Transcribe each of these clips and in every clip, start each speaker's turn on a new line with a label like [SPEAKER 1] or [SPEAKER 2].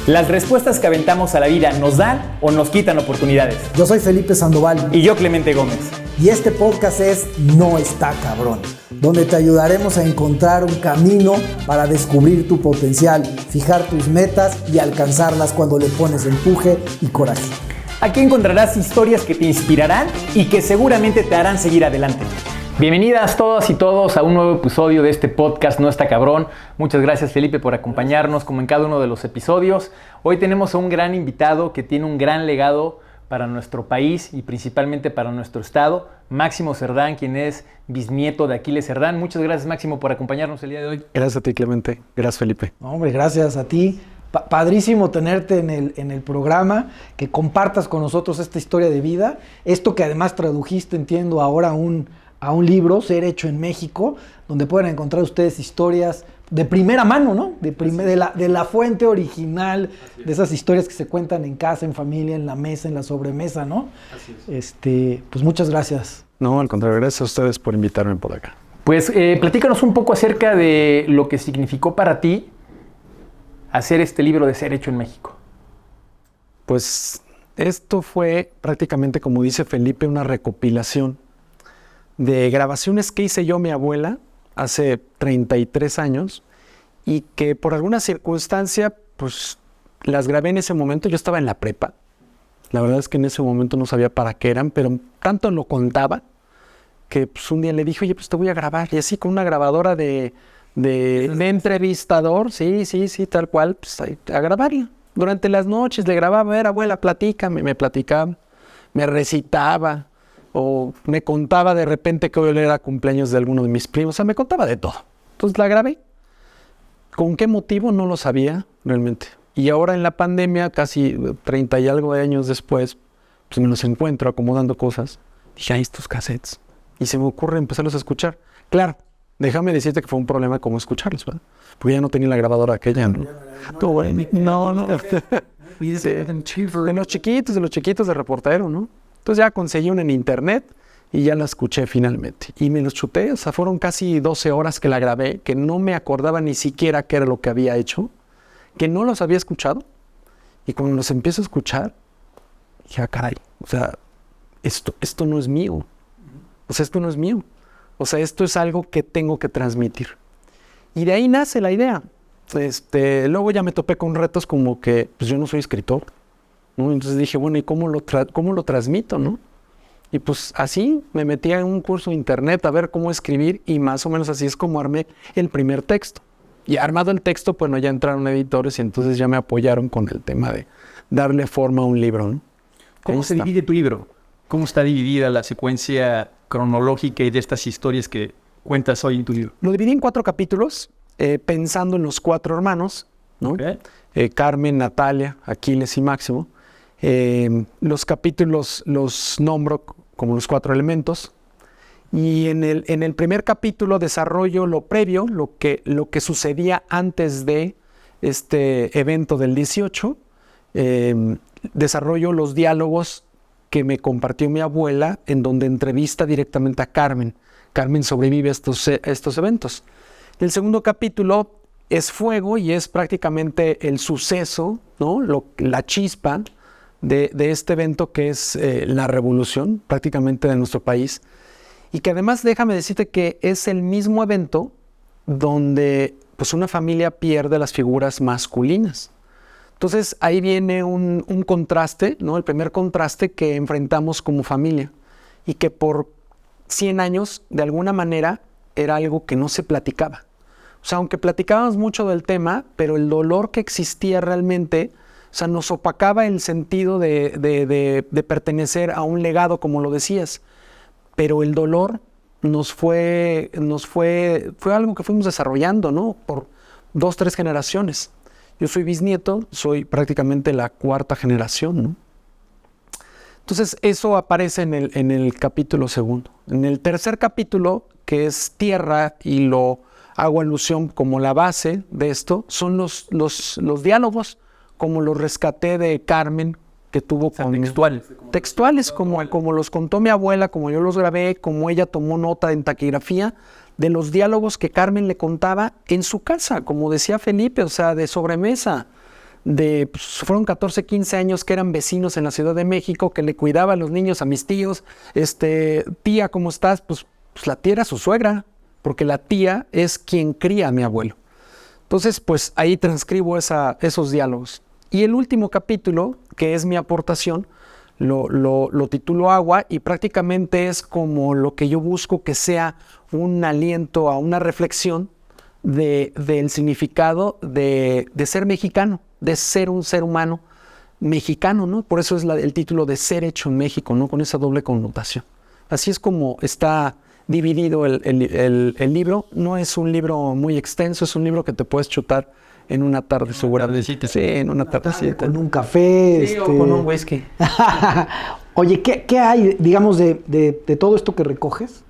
[SPEAKER 1] Las respuestas que aventamos a la vida nos dan o nos quitan oportunidades.
[SPEAKER 2] Yo soy Felipe Sandoval.
[SPEAKER 1] Y yo Clemente Gómez.
[SPEAKER 2] Y este podcast es No Está Cabrón, donde te ayudaremos a encontrar un camino para descubrir tu potencial, fijar tus metas y alcanzarlas cuando le pones empuje y coraje.
[SPEAKER 1] Aquí encontrarás historias que te inspirarán y que seguramente te harán seguir adelante. Bienvenidas todas y todos a un nuevo episodio de este podcast No Está Cabrón. Muchas gracias, Felipe, por acompañarnos como en cada uno de los episodios. Hoy tenemos a un gran invitado que tiene un gran legado para nuestro país y principalmente para nuestro estado, Máximo Cerdán, quien es bisnieto de Aquiles Cerdán. Muchas gracias, Máximo, por acompañarnos el día de hoy.
[SPEAKER 3] Gracias a ti, Clemente. Gracias, Felipe.
[SPEAKER 2] No, hombre, gracias a ti. Padrísimo tenerte en el programa, que compartas con nosotros esta historia de vida. Esto que además tradujiste, entiendo, ahora a un libro, Ser Hecho en México, donde pueden encontrar ustedes historias de primera mano, ¿no? De la fuente original, de esas historias que se cuentan en casa, en familia, en la mesa, en la sobremesa, ¿no?
[SPEAKER 1] Así es.
[SPEAKER 2] Pues muchas gracias.
[SPEAKER 3] No, al contrario, gracias a ustedes por invitarme por acá.
[SPEAKER 1] Pues platícanos un poco acerca de lo que significó para ti hacer este libro de Ser Hecho en México.
[SPEAKER 3] Pues esto fue prácticamente, como dice Felipe, una recopilación de grabaciones que hice yo, mi abuela, hace 33 años, y que por alguna circunstancia, pues las grabé en ese momento. Yo estaba en la prepa. La verdad es que en ese momento no sabía para qué eran, pero tanto lo contaba que pues, un día le dije, oye, pues te voy a grabar. Y así con una grabadora de entrevistador, sí, tal cual, pues a grabarla. Durante las noches le grababa, a ver, abuela, platícame, me platicaba, me recitaba, o me contaba de repente que hoy era cumpleaños de alguno de mis primos, o sea, me contaba de todo. Entonces la grabé. ¿Con qué motivo? No lo sabía realmente. Y ahora en la pandemia, casi 30 y algo de años después, pues me los encuentro acomodando cosas. Dije, estos cassettes. Y se me ocurre empezarlos a escuchar. Claro, déjame decirte que fue un problema cómo escucharlos, ¿verdad? Porque ya no tenía la grabadora aquella, ¿no? No. De los chiquitos de reportero, ¿no? Entonces ya conseguí una en internet y ya la escuché finalmente. Y me los chuté, o sea, fueron casi 12 horas que la grabé, que no me acordaba ni siquiera qué era lo que había hecho, que no los había escuchado. Y cuando los empiezo a escuchar, dije, caray, o sea, esto no es mío. O sea, esto no es mío. O sea, esto es algo que tengo que transmitir. Y de ahí nace la idea. Luego ya me topé con retos como que, pues yo no soy escritor, ¿no? Entonces dije, bueno, ¿y cómo lo transmito, no? Y pues así me metí en un curso de internet a ver cómo escribir y más o menos así es como armé el primer texto. Y armado el texto, pues no, ya entraron editores y entonces ya me apoyaron con el tema de darle forma a un libro, ¿no?
[SPEAKER 1] ¿Cómo se divide tu libro? ¿Cómo está dividida la secuencia cronológica y de estas historias que cuentas hoy en tu libro?
[SPEAKER 3] Lo dividí en 4 capítulos, pensando en los 4 hermanos, ¿no? Okay. Carmen, Natalia, Aquiles y Máximo. Los capítulos los nombro como los 4 elementos. Y en el primer capítulo desarrollo lo previo, lo que sucedía antes de este evento del 18. Desarrollo los diálogos que me compartió mi abuela, en donde entrevista directamente a Carmen. Carmen sobrevive a estos eventos. El segundo capítulo es fuego y es prácticamente el suceso, ¿no? La chispa de este evento que es la revolución prácticamente de nuestro país. Y que además déjame decirte que es el mismo evento donde pues, una familia pierde las figuras masculinas. Entonces ahí viene un contraste, ¿no? El primer contraste que enfrentamos como familia y que por 100 años de alguna manera era algo que no se platicaba. O sea, aunque platicábamos mucho del tema, pero el dolor que existía realmente, o sea, nos opacaba el sentido de pertenecer a un legado, como lo decías. Pero el dolor fue algo que fuimos desarrollando, ¿no? Por 2, 3 generaciones. Yo soy bisnieto, soy prácticamente la 4ª generación, ¿no? Entonces, eso aparece en el capítulo 2. En el tercer capítulo, que es tierra, y lo hago alusión como la base de esto, son los diálogos, como los rescaté de Carmen, que tuvo con... Textuales, como los contó mi abuela, como yo los grabé, como ella tomó nota en taquigrafía, de los diálogos que Carmen le contaba en su casa, como decía Felipe, o sea, de sobremesa, pues, fueron 14, 15 años que eran vecinos en la Ciudad de México, que le cuidaban los niños a mis tíos. Tía, ¿cómo estás? Pues la tía era su suegra, porque la tía es quien cría a mi abuelo. Entonces, pues ahí transcribo esos diálogos. Y el último capítulo, que es mi aportación, lo titulo Agua, y prácticamente es como lo que yo busco que sea un aliento a una reflexión del significado de ser mexicano, de ser un ser humano mexicano, ¿no? Por eso es el título de Ser hecho en México, ¿no? Con esa doble connotación. Así es como está dividido el libro. No es un libro muy extenso, es un libro que te puedes chutar en una tarde seguramente. Sí, en una tardecita.
[SPEAKER 2] Con un café.
[SPEAKER 3] Sí, o con un whisky.
[SPEAKER 2] Oye, ¿qué hay, digamos, de todo esto que recoges?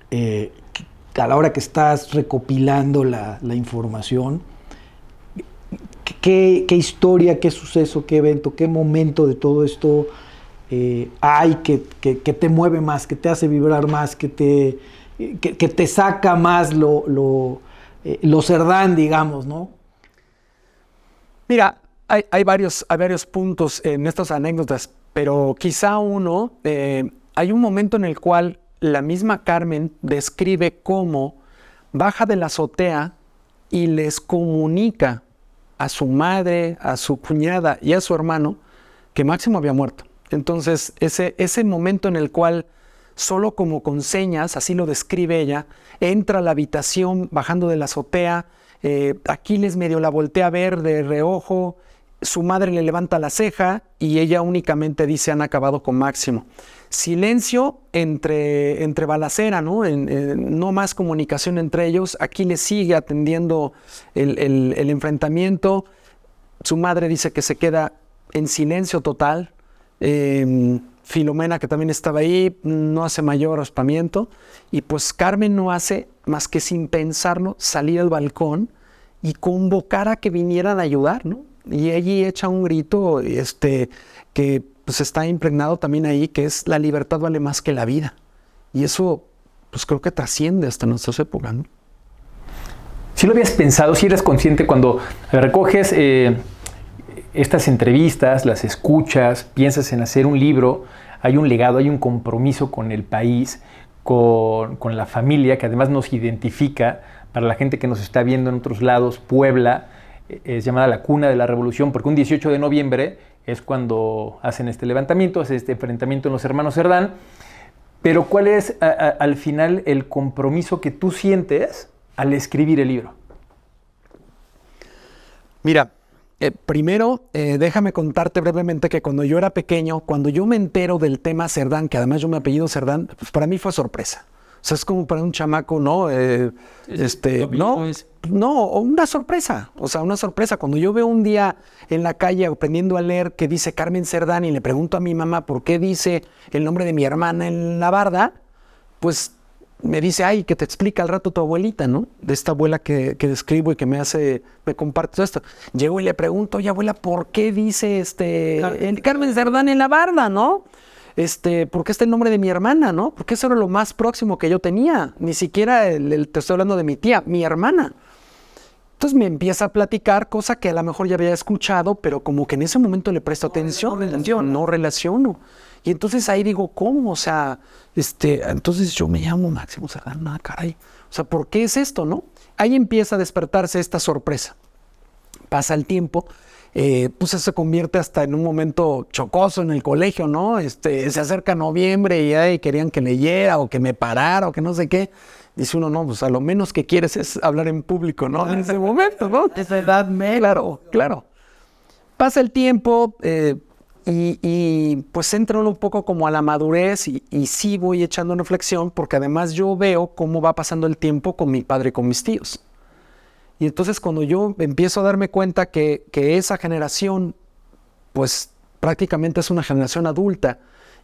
[SPEAKER 2] A la hora que estás recopilando la información, ¿qué historia, qué suceso, qué evento, qué momento de todo esto hay que te mueve más, que te hace vibrar más, que te saca más lo Cerdán, digamos, ¿no?
[SPEAKER 3] Mira, hay varios puntos en estas anécdotas, pero quizá uno, hay un momento en el cual la misma Carmen describe cómo baja de la azotea y les comunica a su madre, a su cuñada y a su hermano que Máximo había muerto. Entonces, ese momento en el cual solo como con señas, así lo describe ella, entra a la habitación bajando de la azotea, Aquiles medio la voltea a ver de reojo, su madre le levanta la ceja y ella únicamente dice: han acabado con Máximo. Silencio entre balacera, ¿no? No más comunicación entre ellos. Aquiles sigue atendiendo el enfrentamiento. Su madre dice que se queda en silencio total. Filomena, que también estaba ahí, no hace mayor raspamiento. Y pues Carmen no hace más que, sin pensarlo, salir al balcón y convocar a que vinieran a ayudar, ¿no? Y allí echa un grito que pues está impregnado también ahí, que es: la libertad vale más que la vida. Y eso, pues creo que trasciende hasta nuestras épocas, ¿no?
[SPEAKER 1] ¿Sí lo habías pensado? ¿Sí eres consciente cuando recoges estas entrevistas, las escuchas, piensas en hacer un libro? Hay un legado, hay un compromiso con el país, con la familia, que además nos identifica. Para la gente que nos está viendo en otros lados, Puebla es llamada la cuna de la revolución, porque un 18 de noviembre es cuando hacen este levantamiento, hace este enfrentamiento en los hermanos Cerdán. Pero ¿cuál es al final el compromiso que tú sientes al escribir el libro?
[SPEAKER 3] Mira, primero déjame contarte brevemente que cuando yo era pequeño, cuando yo me entero del tema Cerdán, que además yo me apellido Cerdán, pues para mí fue sorpresa. O sea, es como para un chamaco, ¿no? No, una sorpresa. O sea, una sorpresa. Cuando yo veo un día en la calle aprendiendo a leer que dice Carmen Cerdán y le pregunto a mi mamá por qué dice el nombre de mi hermana en la barda, pues me dice: ay, que te explica al rato tu abuelita, ¿no? De esta abuela que describo y que me comparte todo esto. Llego y le pregunto: oye, abuela, ¿por qué dice Carmen Cerdán en la barda, no? ¿Por qué está el nombre de mi hermana, no? Porque eso era lo más próximo que yo tenía. Ni siquiera te estoy hablando de mi tía, mi hermana. Entonces me empieza a platicar, cosa que a lo mejor ya había escuchado, pero como que en ese momento le presto atención, no relaciono. Y entonces ahí digo: ¿cómo? O sea, entonces yo me llamo Máximo Cerdán, caray. O sea, ¿por qué es esto, no? Ahí empieza a despertarse esta sorpresa. Pasa el tiempo. Pues se convierte hasta en un momento chocoso en el colegio, ¿no? Se acerca noviembre y querían que leyera o que me parara o que no sé qué. Dice uno: no, pues a lo menos que quieres es hablar en público, ¿no? En ese momento, ¿no?
[SPEAKER 2] Esa edad,
[SPEAKER 3] Claro. Pasa el tiempo y pues entra uno un poco como a la madurez y sí voy echando reflexión, porque además yo veo cómo va pasando el tiempo con mi padre y con mis tíos. Y entonces cuando yo empiezo a darme cuenta que esa generación, pues prácticamente es una generación adulta,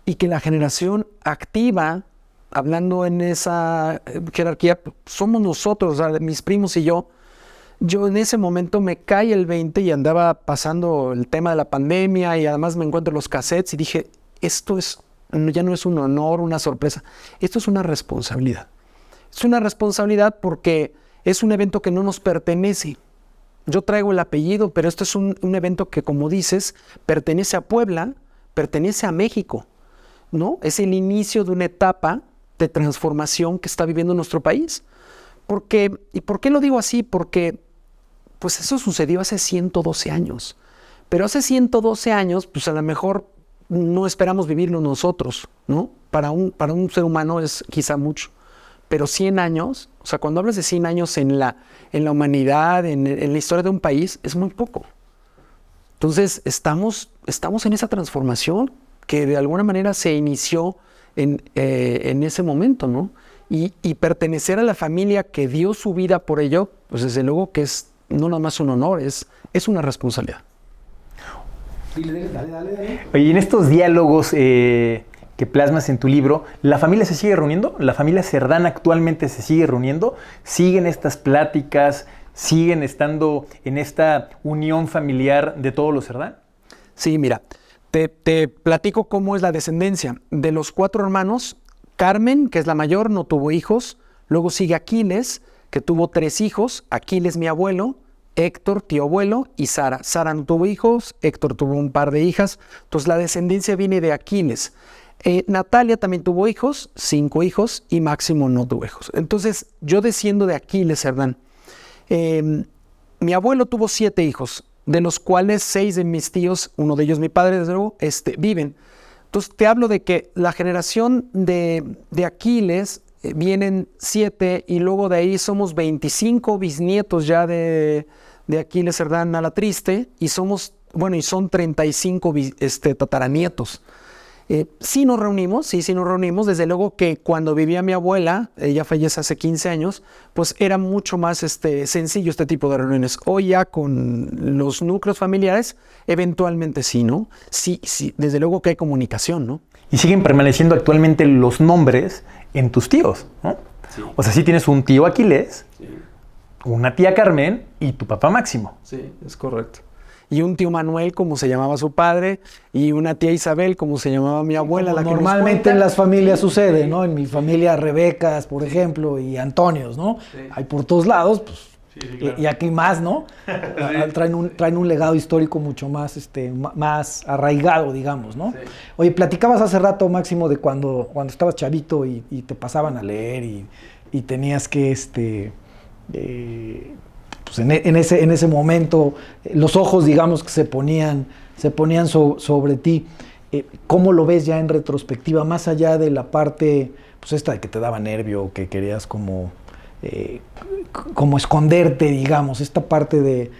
[SPEAKER 3] y que la generación activa, hablando en esa jerarquía, somos nosotros, o sea, mis primos y yo en ese momento me cae el 20 y andaba pasando el tema de la pandemia y además me encuentro los cassettes y dije: esto ya no es un honor, una sorpresa, esto es una responsabilidad. Es una responsabilidad porque es un evento que no nos pertenece. yo traigo el apellido, pero esto es un evento que, como dices, pertenece a Puebla, pertenece a México, ¿no? Es el inicio de una etapa de transformación que está viviendo nuestro país. ¿Y por qué lo digo así? Porque pues eso sucedió hace 112 años. Pero hace 112 años, pues a lo mejor no esperamos vivirlo nosotros, ¿no? Para un ser humano es quizá mucho. Pero 100 años, o sea, cuando hablas de 100 años en la humanidad, en la historia de un país, es muy poco. Entonces, estamos en esa transformación que de alguna manera se inició en ese momento, ¿no? Y pertenecer a la familia que dio su vida por ello, pues desde luego que es no nada más un honor, es una responsabilidad.
[SPEAKER 2] Dale.
[SPEAKER 1] Oye, en estos diálogos que plasmas en tu libro, ¿la familia se sigue reuniendo? ¿La familia Cerdán actualmente se sigue reuniendo? ¿Siguen estas pláticas? ¿Siguen estando en esta unión familiar de todos los Cerdán?
[SPEAKER 3] Sí, mira, te platico cómo es la descendencia. De los 4 hermanos, Carmen, que es la mayor, no tuvo hijos. Luego sigue Aquiles, que tuvo 3 hijos. Aquiles, mi abuelo. Héctor, tío abuelo, y Sara. Sara no tuvo hijos, Héctor tuvo un par de hijas. Entonces la descendencia viene de Aquiles. Natalia también tuvo hijos, 5 hijos, y Máximo no tuvo hijos. Entonces yo desciendo de Aquiles Cerdán. Mi abuelo tuvo 7 hijos, de los cuales 6 de mis tíos, uno de ellos mi padre, desde luego, viven. Entonces te hablo de que la generación de Aquiles vienen 7 y luego de ahí somos 25 bisnietos ya de Aquiles Cerdán a la Triste y son 35 tataranietos. Sí nos reunimos, desde luego que cuando vivía mi abuela, ella fallece hace 15 años, pues era mucho más sencillo este tipo de reuniones. Hoy ya con los núcleos familiares, eventualmente sí, ¿no? Sí, desde luego que hay comunicación, ¿no?
[SPEAKER 1] Y siguen permaneciendo actualmente los nombres en tus tíos, ¿no? Sí. O sea, sí tienes un tío Aquiles, sí, una tía Carmen y tu papá Máximo.
[SPEAKER 3] Sí, es correcto. Y un tío Manuel, como se llamaba su padre, y una tía Isabel, como se llamaba mi abuela.
[SPEAKER 2] La que normalmente en las familias sucede, ¿no? En mi familia, Rebecas, por ejemplo, y Antonios, ¿no? Sí. Hay por todos lados, pues. Sí, claro. Y aquí más, ¿no? Sí. Traen un legado histórico mucho más, más arraigado, digamos, ¿no? Sí. Oye, platicabas hace rato, Máximo, de cuando estabas chavito y te pasaban a leer y tenías que, pues en ese momento, los ojos, digamos, que se ponían sobre ti. ¿Cómo lo ves ya en retrospectiva, más allá de la parte, pues esta de que te daba nervio, que querías como esconderte, digamos, esta parte de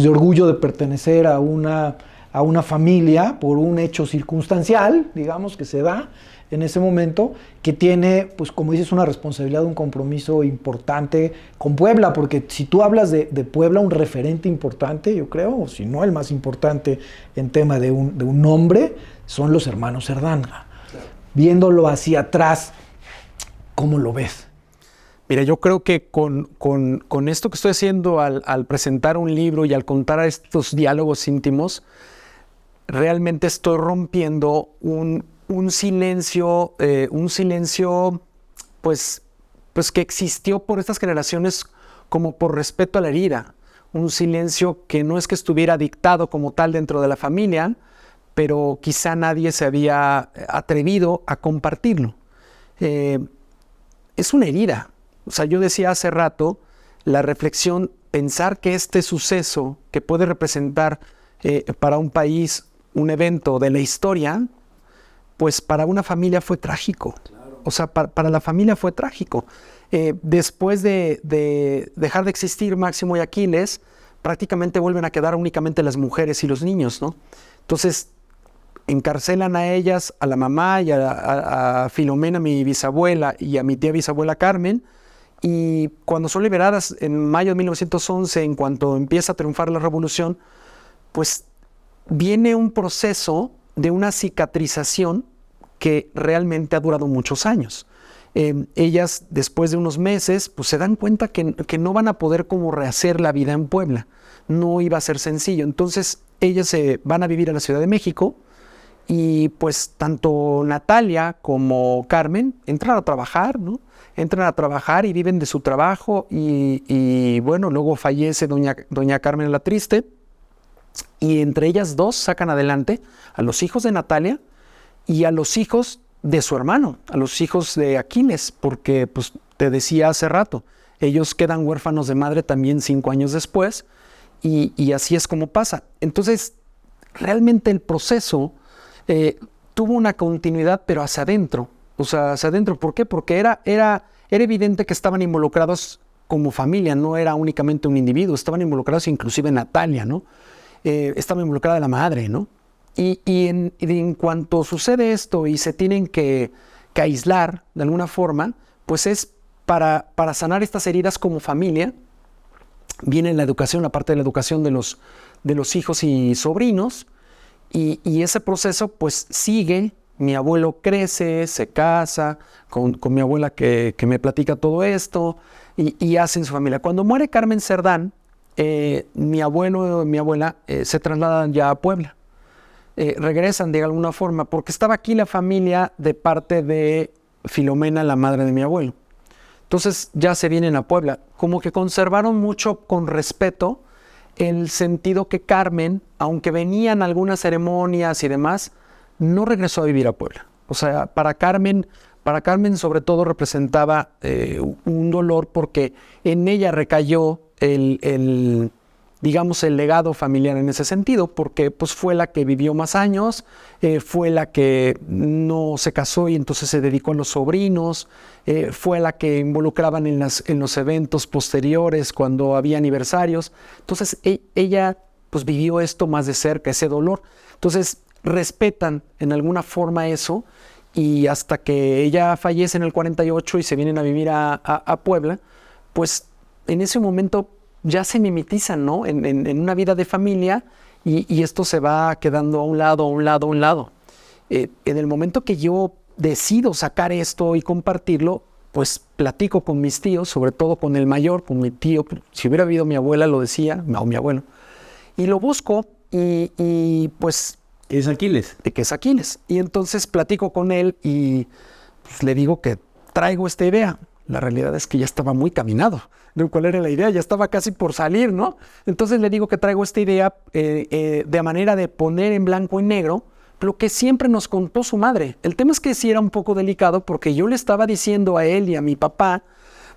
[SPEAKER 2] orgullo de pertenecer a una familia por un hecho circunstancial, digamos, que se da en ese momento, que tiene, pues como dices, una responsabilidad, un compromiso importante con Puebla, porque si tú hablas de Puebla, un referente importante, yo creo, o si no el más importante en tema de un nombre, son los hermanos Cerdán. Claro. Viéndolo hacia atrás, ¿cómo lo ves?
[SPEAKER 3] Mira, yo creo que con esto que estoy haciendo al presentar un libro y al contar estos diálogos íntimos, realmente estoy rompiendo un silencio, pues que existió por estas generaciones como por respeto a la herida. Un silencio que no es que estuviera dictado como tal dentro de la familia, pero quizá nadie se había atrevido a compartirlo. Es una herida. O sea, yo decía hace rato, la reflexión, pensar que este suceso que puede representar para un país un evento de la historia, pues para una familia fue trágico. Claro. O sea, para la familia fue trágico. Después de dejar de existir Máximo y Aquiles, prácticamente vuelven a quedar únicamente las mujeres y los niños, ¿no? Entonces, encarcelan a ellas, a la mamá y a Filomena, mi bisabuela, y a mi tía bisabuela Carmen, y cuando son liberadas en mayo de 1911, en cuanto empieza a triunfar la revolución, pues viene un proceso de una cicatrización que realmente ha durado muchos años. Ellas, después de unos meses, pues se dan cuenta que no van a poder como rehacer la vida en Puebla. No iba a ser sencillo. Entonces, ellas se van a vivir a la Ciudad de México Y pues tanto Natalia como Carmen entran a trabajar, ¿no? Entran a trabajar y viven de su trabajo y bueno, luego fallece doña Carmen la Triste y entre ellas dos sacan adelante a los hijos de Natalia y a los hijos de su hermano, a los hijos de Aquiles, porque pues te decía hace rato, ellos quedan huérfanos de madre también 5 años después y así es como pasa. Entonces, realmente el proceso tuvo una continuidad, pero hacia adentro. O sea, hacia adentro. ¿Por qué? Porque era evidente que estaban involucrados como familia, no era únicamente un individuo, estaban involucrados inclusive Natalia, ¿no? Estaba involucrada la madre, ¿no? Y en cuanto sucede esto y se tienen que aislar de alguna forma, pues es para sanar estas heridas como familia. Viene la educación, la parte de la educación de los hijos y sobrinos, y ese proceso pues sigue. Mi abuelo crece, se casa con mi abuela que me platica todo esto y hacen su familia. Cuando muere Carmen Cerdán, mi abuelo y mi abuela se trasladan ya a Puebla. Regresan de alguna forma porque estaba aquí la familia de parte de Filomena, la madre de mi abuelo. Entonces ya se vienen a Puebla. Como que conservaron mucho con respeto el sentido que Carmen, aunque venían algunas ceremonias y demás, no regresó a vivir a Puebla. O sea, para Carmen sobre todo representaba un dolor porque en ella recayó digamos, el legado familiar en ese sentido, porque pues fue la que vivió más años, fue la que no se casó y entonces se dedicó a los sobrinos, fue la que involucraban en los eventos posteriores cuando había aniversarios. Entonces ella pues vivió esto más de cerca, ese dolor. Entonces respetan en alguna forma eso y hasta que ella fallece en el 48 y se vienen a vivir a Puebla, pues en ese momento ya se mimetizan, ¿no? En una vida de familia y esto se va quedando a un lado. En el momento que yo decido sacar esto y compartirlo, pues platico con mis tíos, sobre todo con el mayor, con mi tío. Si hubiera habido mi abuela, lo decía, o mi abuelo. Y lo busco y pues...
[SPEAKER 1] ¿Es Aquiles?
[SPEAKER 3] Que es Aquiles. Y entonces platico con él y pues, le digo que traigo esta idea. La realidad es que ya estaba muy caminado. ¿Cuál era la idea? Ya estaba casi por salir, ¿no? Entonces le digo que traigo esta idea de manera de poner en blanco y negro lo que siempre nos contó su madre. El tema es que sí era un poco delicado porque yo le estaba diciendo a él y a mi papá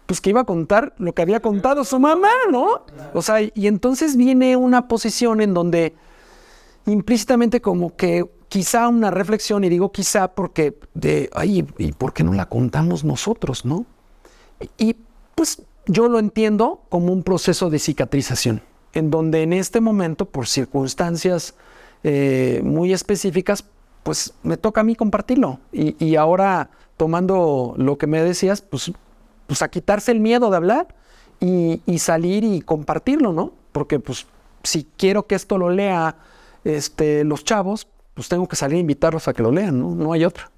[SPEAKER 3] pues que iba a contar lo que había contado su mamá, ¿no? O sea, y entonces viene una posición en donde implícitamente como que quizá una reflexión, y digo quizá porque ¿y por qué no la contamos nosotros, no? Y pues yo lo entiendo como un proceso de cicatrización, en donde en este momento, por circunstancias muy específicas, pues me toca a mí compartirlo. Y ahora, tomando lo que me decías, pues a quitarse el miedo de hablar y salir y compartirlo, ¿no? Porque pues si quiero que esto lo lea los chavos, pues tengo que salir a invitarlos a que lo lean, ¿no? No hay otra.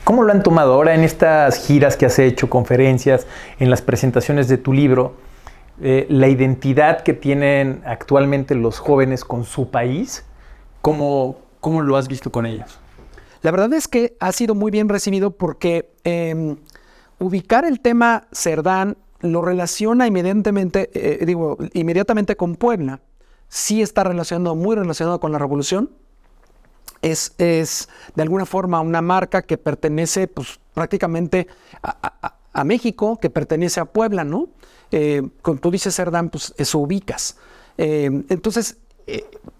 [SPEAKER 1] ¿Cómo lo han tomado ahora en estas giras que has hecho, conferencias, en las presentaciones de tu libro? La identidad que tienen actualmente los jóvenes con su país, ¿cómo lo has visto con ellos?
[SPEAKER 3] La verdad es que ha sido muy bien recibido porque ubicar el tema Cerdán lo relaciona inmediatamente con Puebla. Sí está muy relacionado con la Revolución. Es de alguna forma una marca que pertenece pues, prácticamente a México, que pertenece a Puebla, ¿no? Cuando tú dices Cerdán, pues eso ubicas. Entonces,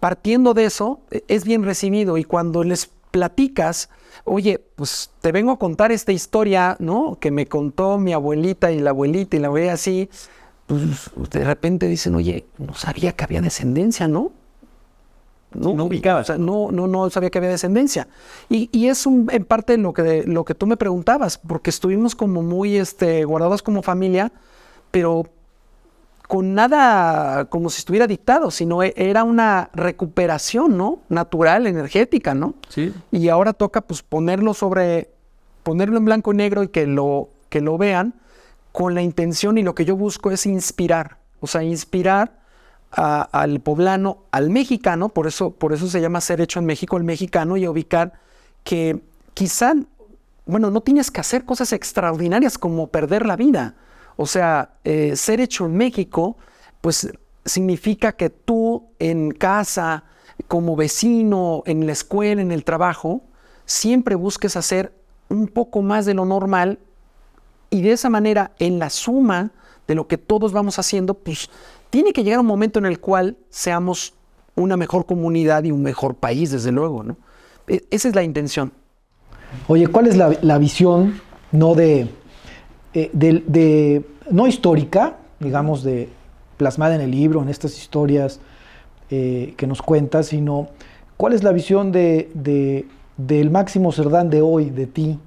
[SPEAKER 3] partiendo de eso, es bien recibido y cuando les platicas, oye, pues te vengo a contar esta historia, ¿no? Que me contó mi abuelita y la veía así, pues de repente dicen, oye, no sabía que había descendencia, ¿no? No ubicaba. O sea, no sabía que había descendencia. Y es en parte lo que tú me preguntabas, porque estuvimos como muy guardados como familia, pero con nada como si estuviera dictado, sino era una recuperación, ¿no? Natural, energética, ¿no?
[SPEAKER 1] Sí.
[SPEAKER 3] Y ahora toca pues ponerlo en blanco y negro y que lo vean con la intención, y lo que yo busco es inspirar. O sea, inspirar al poblano, al mexicano, por eso se llama Ser Hecho en México, el mexicano, y a ubicar que quizá, bueno, no tienes que hacer cosas extraordinarias como perder la vida. O sea, ser hecho en México, pues significa que tú en casa, como vecino, en la escuela, en el trabajo, siempre busques hacer un poco más de lo normal, y de esa manera, en la suma de lo que todos vamos haciendo, pues tiene que llegar un momento en el cual seamos una mejor comunidad y un mejor país, desde luego, ¿no? Esa es la intención.
[SPEAKER 2] Oye, ¿cuál es la visión no no histórica, digamos, plasmada en el libro, en estas historias que nos cuentas, sino cuál es la visión del Máximo Cerdán de hoy, de ti,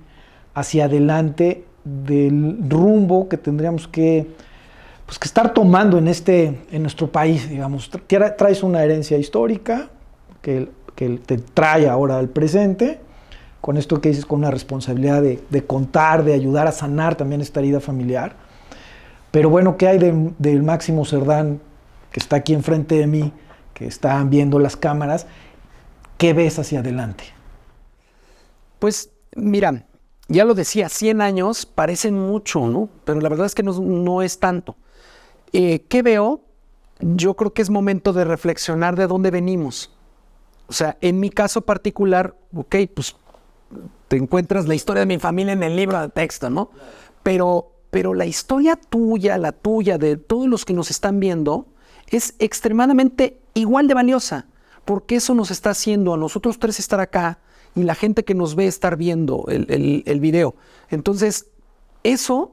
[SPEAKER 2] hacia adelante, del rumbo que tendríamos que estar tomando en nuestro país, digamos? Traes una herencia histórica que te trae ahora al presente, con esto que dices, con una responsabilidad de contar, de ayudar a sanar también esta herida familiar. Pero bueno, ¿qué hay del Máximo Cerdán que está aquí enfrente de mí, que están viendo las cámaras? ¿Qué ves hacia adelante?
[SPEAKER 3] Pues mira, ya lo decía, 100 años parecen mucho, ¿no? Pero la verdad es que no es tanto. ¿Qué veo? Yo creo que es momento de reflexionar de dónde venimos. O sea, en mi caso particular, ok, pues te encuentras la historia de mi familia en el libro de texto, ¿no? Pero la historia tuya, la tuya, de todos los que nos están viendo, es extremadamente igual de valiosa, porque eso nos está haciendo a nosotros tres estar acá y la gente que nos ve estar viendo el video. Entonces, eso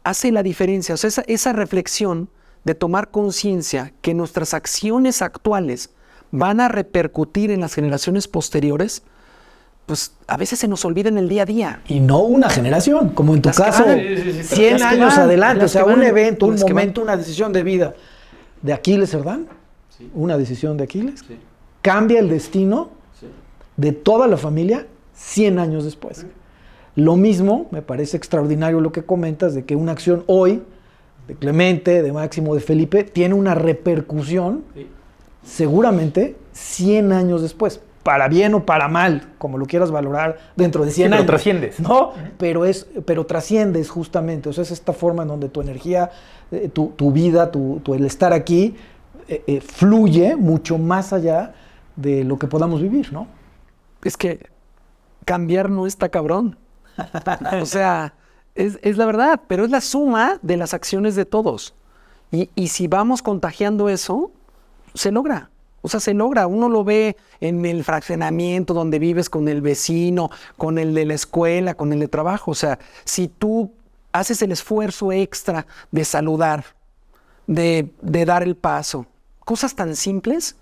[SPEAKER 3] hace la diferencia. O sea, esa reflexión de tomar conciencia que nuestras acciones actuales van a repercutir en las generaciones posteriores, pues a veces se nos olvida en el día a día.
[SPEAKER 2] Y no una generación, como en tu caso, 100 años adelante, o sea, un evento, un momento, una decisión de vida de Aquiles Cerdán, una decisión de Aquiles, cambia el destino de toda la familia 100 años después. Lo mismo, me parece extraordinario lo que comentas, de que una acción hoy, de Clemente, de Máximo, de Felipe, tiene una repercusión, seguramente, 100 años después. Para bien o para mal, como lo quieras valorar, dentro de 100 años.
[SPEAKER 1] Pero trasciendes.
[SPEAKER 2] ¿No? Pero trasciendes justamente. O sea, es esta forma en donde tu energía, tu vida, el estar aquí, fluye mucho más allá de lo que podamos vivir, ¿no?
[SPEAKER 3] Es que cambiar no está cabrón. O sea, es la verdad, pero es la suma de las acciones de todos. Y si vamos contagiando eso, se logra. O sea, se logra. Uno lo ve en el fraccionamiento donde vives con el vecino, con el de la escuela, con el de trabajo. O sea, si tú haces el esfuerzo extra de saludar, de dar el paso, cosas tan simples,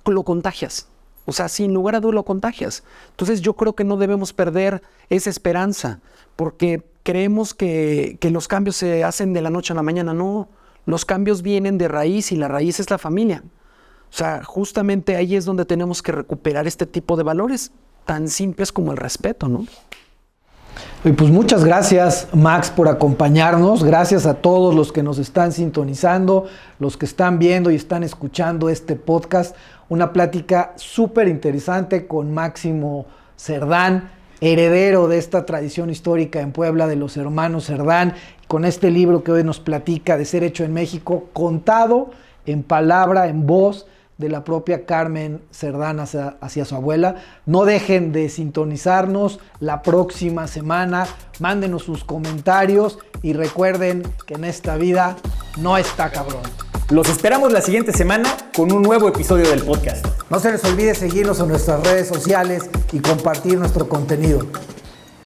[SPEAKER 3] lo contagias. O sea, sin lugar a dudas lo contagias. Entonces yo creo que no debemos perder esa esperanza, porque creemos que los cambios se hacen de la noche a la mañana. No, los cambios vienen de raíz y la raíz es la familia. O sea, justamente ahí es donde tenemos que recuperar este tipo de valores tan simples como el respeto, ¿no?
[SPEAKER 2] Y pues muchas gracias, Max, por acompañarnos. Gracias a todos los que nos están sintonizando, los que están viendo y están escuchando este podcast. Una plática súper interesante con Máximo Cerdán, heredero de esta tradición histórica en Puebla de los hermanos Cerdán, con este libro que hoy nos platica de Ser Hecho en México, contado en palabra, en voz de la propia Carmen Cerdán hacia su abuela. No dejen de sintonizarnos la próxima semana, mándenos sus comentarios y recuerden que en esta vida no está cabrón.
[SPEAKER 1] Los esperamos la siguiente semana con un nuevo episodio del podcast.
[SPEAKER 2] No se les olvide seguirnos en nuestras redes sociales y compartir nuestro contenido.